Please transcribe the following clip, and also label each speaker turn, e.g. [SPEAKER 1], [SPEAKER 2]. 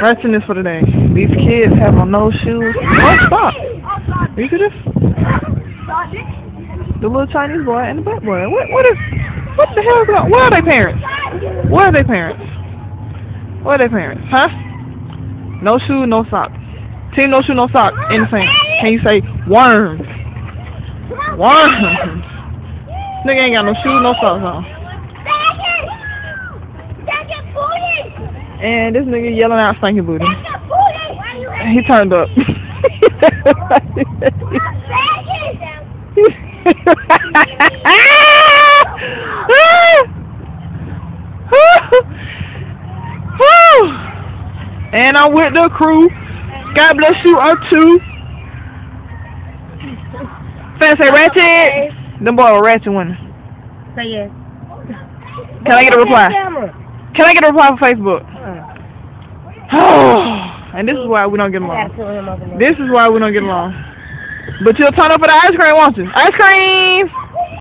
[SPEAKER 1] Ratchetness for the day. These kids have on no shoes. Oh, stop. You see this? The little Chinese boy and the black boy. What the hell is going on? Where are their parents? Where are their parents? Where are their parents? Huh? No shoe, no socks. Team no shoe, no socks. In the same. Can you say worms? Worms. Nigga ain't got no shoes, no socks on. And this nigga yelling out stinky booty. He turned up. And I'm with the crew. God bless you, too. Finna say ratchet. Them boy were ratchet winning.
[SPEAKER 2] Say yes.
[SPEAKER 1] Can I get a reply? Can I get a reply for Facebook? And this is why we don't get along. This is why we don't get along. But you'll turn up for the ice cream, won't you? Ice cream!